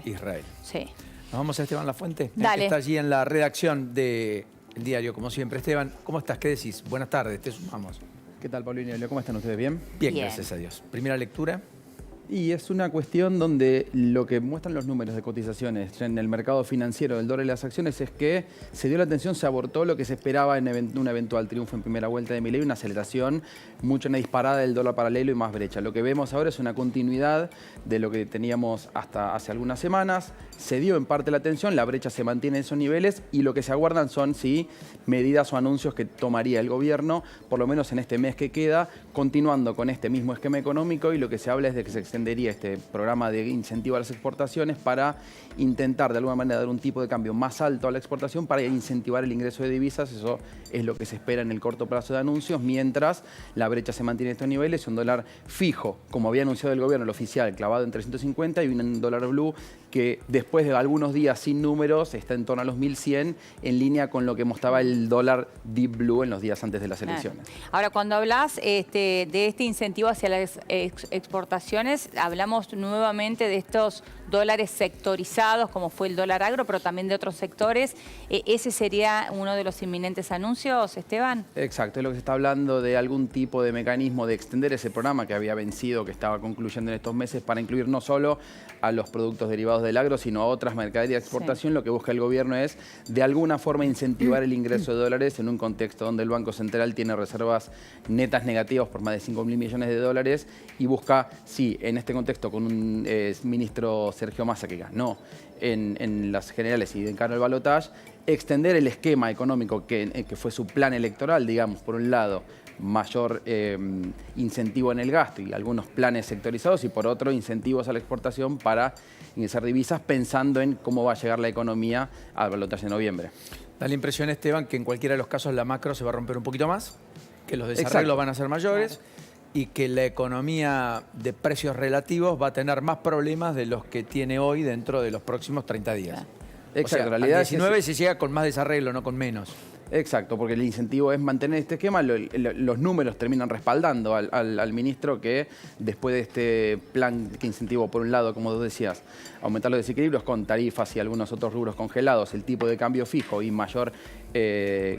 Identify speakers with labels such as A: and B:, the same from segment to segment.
A: Israel.
B: Sí.
A: Nos vamos a Esteban Lafuente,
B: Dale.
A: que está allí en la redacción del diario, como siempre. Esteban, ¿cómo estás? ¿Qué decís? Buenas tardes, te sumamos.
C: ¿Qué tal, Paulino? ¿Cómo están ustedes? ¿Bien?
A: Bien,
B: Bien.
A: gracias a Dios. Primera lectura.
C: Y es una cuestión donde lo que muestran los números de cotizaciones en el mercado financiero del dólar y las acciones es que se dio la atención, se abortó lo que se esperaba en un eventual triunfo en primera vuelta de Milei, una aceleración, una disparada del dólar paralelo y más brecha. Lo que vemos ahora es una continuidad de lo que teníamos hasta hace algunas semanas. Se dio en parte la atención, la brecha se mantiene en esos niveles y lo que se aguardan son medidas o anuncios que tomaría el gobierno, por lo menos en este mes que queda, continuando con este mismo esquema económico, y lo que se habla es de que se extendería este programa de incentivo a las exportaciones para intentar de alguna manera dar un tipo de cambio más alto a la exportación para incentivar el ingreso de divisas. Eso es lo que se espera en el corto plazo de anuncios, mientras la brecha se mantiene en estos niveles, un dólar fijo, como había anunciado el gobierno, el oficial, clavado en 350, y un dólar blue que después de algunos días sin números está en torno a los 1100, en línea con lo que mostraba el dólar deep blue en los días antes de las elecciones.
B: Ahora, cuando hablas de este incentivo hacia las exportaciones, hablamos nuevamente de estos dólares sectorizados, como fue el dólar agro, pero también de otros sectores. ¿Ese sería uno de los inminentes anuncios, Esteban?
C: Exacto, es lo que se está hablando, de algún tipo de mecanismo de extender ese programa que había vencido, que estaba concluyendo en estos meses, para incluir no solo a los productos derivados del agro, sino a otras mercaderías de exportación. Sí. Lo que busca el gobierno es, de alguna forma, incentivar el ingreso de dólares en un contexto donde el Banco Central tiene reservas netas negativas por más de 5.000 millones de dólares y busca, sí, en este contexto, con un ministro Sergio Massa, que ganó en las generales y de encaró el balotaje, extender el esquema económico que fue su plan electoral, digamos, por un lado, mayor incentivo en el gasto y algunos planes sectorizados, y por otro, incentivos a la exportación para ingresar divisas, pensando en cómo va a llegar la economía al balotaje de noviembre.
A: Da la impresión, Esteban, que en cualquiera de los casos la macro se va a romper un poquito más, que los desarreglos van a ser mayores, y que la economía de precios relativos va a tener más problemas de los que tiene hoy dentro de los próximos 30 días.
C: Exacto,
A: o sea,
C: en realidad
A: al 19 se llega con más desarreglo, no con menos.
C: Exacto, porque el incentivo es mantener este esquema. Los números terminan respaldando al ministro, que después de este plan que incentivó, por un lado, como tú decías, aumentar los desequilibrios con tarifas y algunos otros rubros congelados, el tipo de cambio fijo y mayor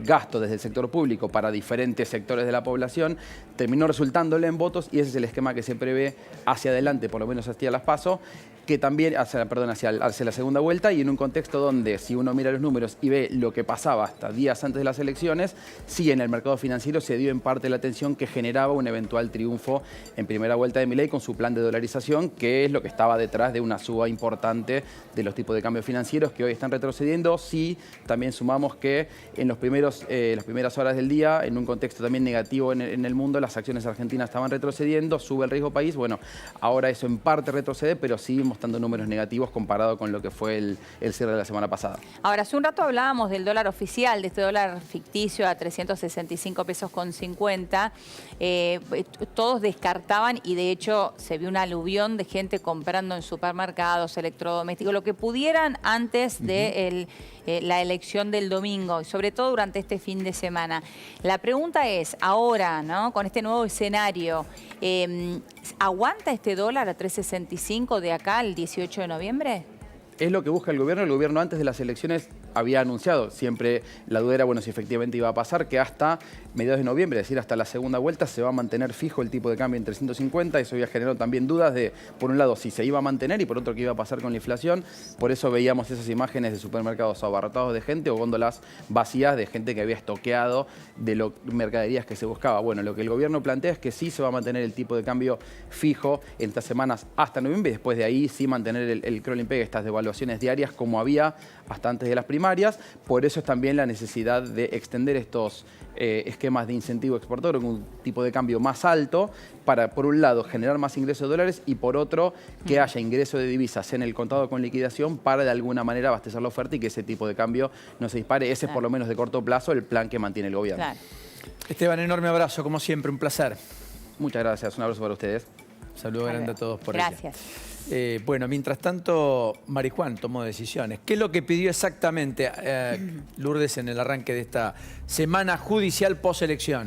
C: gasto desde el sector público para diferentes sectores de la población, terminó resultándole en votos, y ese es el esquema que se prevé hacia adelante, por lo menos hasta las PASO, que también hacia la segunda vuelta, y en un contexto donde, si uno mira los números y ve lo que pasaba hasta días antes de las elecciones, sí, en el mercado financiero se dio en parte la atención que generaba un eventual triunfo en primera vuelta de Milei con su plan de dolarización, que es lo que estaba detrás de una suba importante de los tipos de cambio financieros que hoy están retrocediendo. Sí, también sumamos que en las primeras horas del día, en un contexto también negativo en el mundo, las acciones argentinas estaban retrocediendo, sube el riesgo país. Bueno, ahora eso en parte retrocede, pero sí mostrando números negativos comparado con lo que fue el cierre de la semana pasada.
B: Ahora, hace un rato hablábamos del dólar oficial, de este dólar ficticio a 365 pesos con 50. Todos descartaban, y de hecho se vio un aluvión de gente comprando en supermercados, electrodomésticos, lo que pudieran antes de la elección del domingo, y sobre todo durante este fin de semana. La pregunta es, ahora, ¿no?, con este nuevo escenario, ¿aguanta este dólar a 365 de acá al 18 de noviembre?
C: Es lo que busca el gobierno. El gobierno antes de las elecciones había anunciado, siempre la duda era, bueno, si efectivamente iba a pasar, que hasta mediados de noviembre, es decir, hasta la segunda vuelta, se va a mantener fijo el tipo de cambio en 350. Eso había generado también dudas de, por un lado, si se iba a mantener, y por otro, qué iba a pasar con la inflación. Por eso veíamos esas imágenes de supermercados abarrotados de gente, o góndolas vacías de gente que había estoqueado de mercaderías que se buscaba. Bueno, lo que el gobierno plantea es que sí se va a mantener el tipo de cambio fijo en estas semanas hasta noviembre, y después de ahí sí mantener el crawling peg, estas devaluaciones diarias como había hasta antes de las primarias. Por eso es también la necesidad de extender estos esquemas de incentivo exportador con un tipo de cambio más alto para, por un lado, generar más ingresos de dólares, y por otro, que haya ingreso de divisas en el contado con liquidación para, de alguna manera, abastecer la oferta y que ese tipo de cambio no se dispare. Ese es, por lo menos de corto plazo, el plan que mantiene el gobierno.
B: Claro.
A: Esteban, enorme abrazo, como siempre, un placer.
C: Muchas gracias, un abrazo para ustedes.
A: Saludo grande a todos por allá.
B: Gracias.
A: Bueno, mientras tanto, Marijuán tomó decisiones. ¿Qué es lo que pidió exactamente Lourdes en el arranque de esta semana judicial post-elecciones?